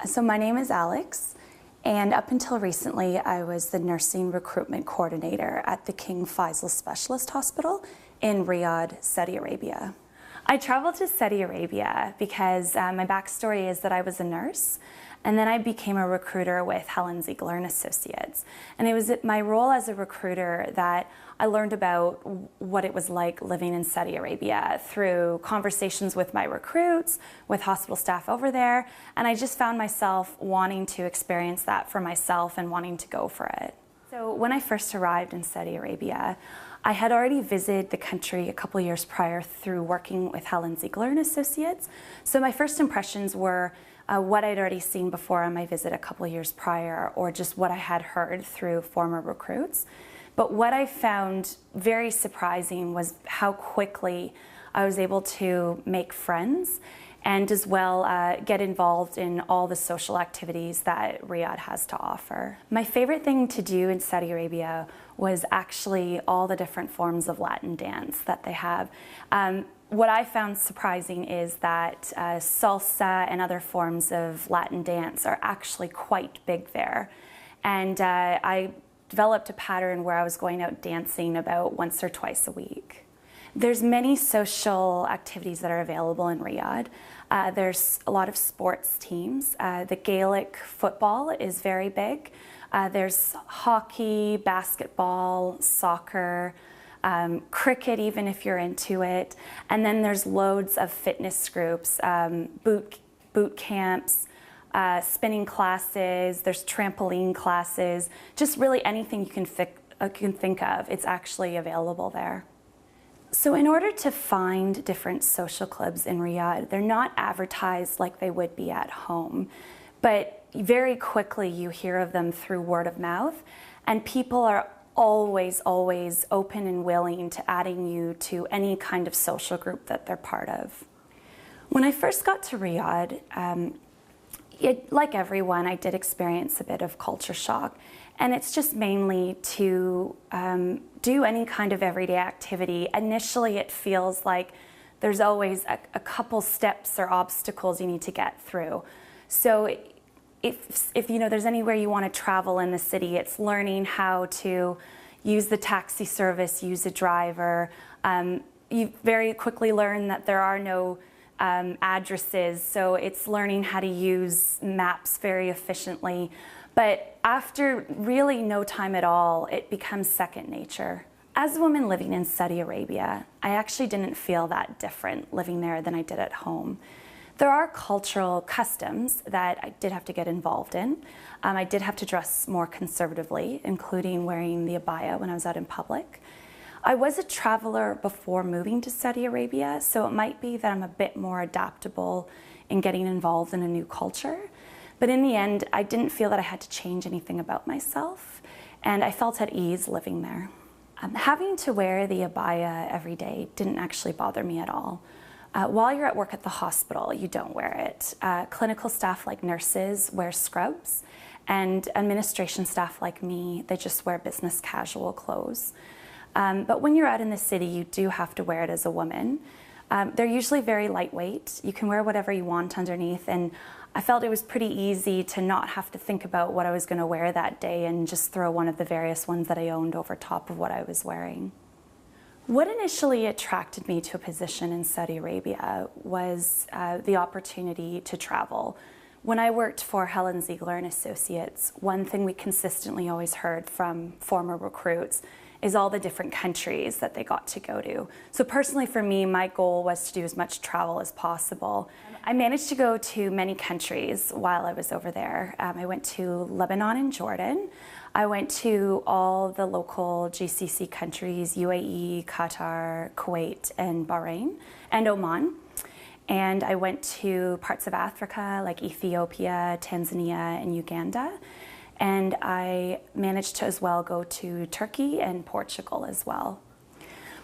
So my name is Alex, and up until recently, I was the nursing recruitment coordinator at the King Faisal Specialist Hospital in Riyadh, Saudi Arabia. I traveled to Saudi Arabia because my backstory is that I was a nurse, and then I became a recruiter with Helen Ziegler and Associates. And it was my role as a recruiter that I learned about what it was like living in Saudi Arabia through conversations with my recruits, with hospital staff over there, and I just found myself wanting to experience that for myself and wanting to go for it. So when I first arrived in Saudi Arabia, I had already visited the country a couple years prior through working with Helen Ziegler and Associates. So my first impressions were what I'd already seen before on my visit a couple years prior, or just what I had heard through former recruits. But what I found very surprising was how quickly I was able to make friends and as well get involved in all the social activities that Riyadh has to offer. My favorite thing to do in Saudi Arabia was actually all the different forms of Latin dance that they have. What I found surprising is that salsa and other forms of Latin dance are actually quite big there. And I developed a pattern where I was going out dancing about once or twice a week. There's many social activities that are available in Riyadh. There's a lot of sports teams. The Gaelic football is very big. There's hockey, basketball, soccer, cricket, even if you're into it. And then there's loads of fitness groups, boot camps, spinning classes, there's trampoline classes, just really anything you can think of, it's actually available there. So in order to find different social clubs in Riyadh, they're not advertised like they would be at home, but very quickly you hear of them through word of mouth, and people are always open and willing to adding you to any kind of social group that they're part of. When I first got to Riyadh, like everyone, I did experience a bit of culture shock, and it's just mainly to do any kind of everyday activity. Initially, it feels like there's always a couple steps or obstacles you need to get through. So if you know there's anywhere you want to travel in the city, it's learning how to use the taxi service, use a driver. You very quickly learn that there are no addresses, so it's learning how to use maps very efficiently. But after really no time at all, it becomes second nature. As a woman living in Saudi Arabia, I actually didn't feel that different living there than I did at home. There are cultural customs that I did have to get involved in. I did have to dress more conservatively, including wearing the abaya when I was out in public. I was a traveler before moving to Saudi Arabia, so it might be that I'm a bit more adaptable in getting involved in a new culture. But in the end, I didn't feel that I had to change anything about myself, and I felt at ease living there. Having to wear the abaya every day didn't actually bother me at all. While you're at work at the hospital, you don't wear it. Clinical staff like nurses wear scrubs, and administration staff like me, they just wear business casual clothes. But when you're out in the city, you do have to wear it as a woman. They're usually very lightweight. You can wear whatever you want underneath, and I felt it was pretty easy to not have to think about what I was going to wear that day and just throw one of the various ones that I owned over top of what I was wearing. What initially attracted me to a position in Saudi Arabia was the opportunity to travel. When I worked for Helen Ziegler and Associates, one thing we consistently always heard from former recruits is all the different countries that they got to go to. So personally for me, my goal was to do as much travel as possible. I managed to go to many countries while I was over there. I went to Lebanon and Jordan. I went to all the local GCC countries, UAE, Qatar, Kuwait, and Bahrain, and Oman. And I went to parts of Africa like Ethiopia, Tanzania, and Uganda. And I managed to as well go to Turkey and Portugal as well.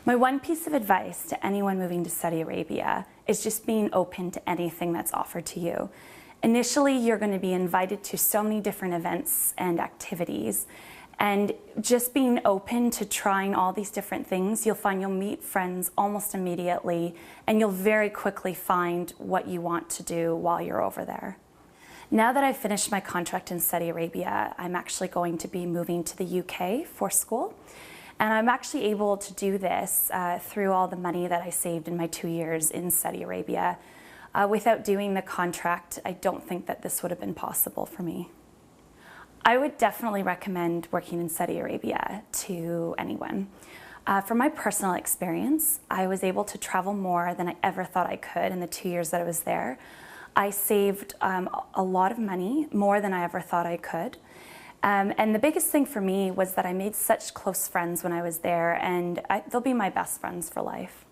My one piece of advice to anyone moving to Saudi Arabia is just being open to anything that's offered to you. Initially, you're going to be invited to so many different events and activities, and just being open to trying all these different things, you'll find you'll meet friends almost immediately, and you'll very quickly find what you want to do while you're over there. Now that I've finished my contract in Saudi Arabia, I'm actually going to be moving to the UK for school. And I'm actually able to do this through all the money that I saved in my 2 years in Saudi Arabia. Without doing the contract, I don't think that this would have been possible for me. I would definitely recommend working in Saudi Arabia to anyone. From my personal experience, I was able to travel more than I ever thought I could in the 2 years that I was there. I saved a lot of money, more than I ever thought I could. And the biggest thing for me was that I made such close friends when I was there, and they'll be my best friends for life.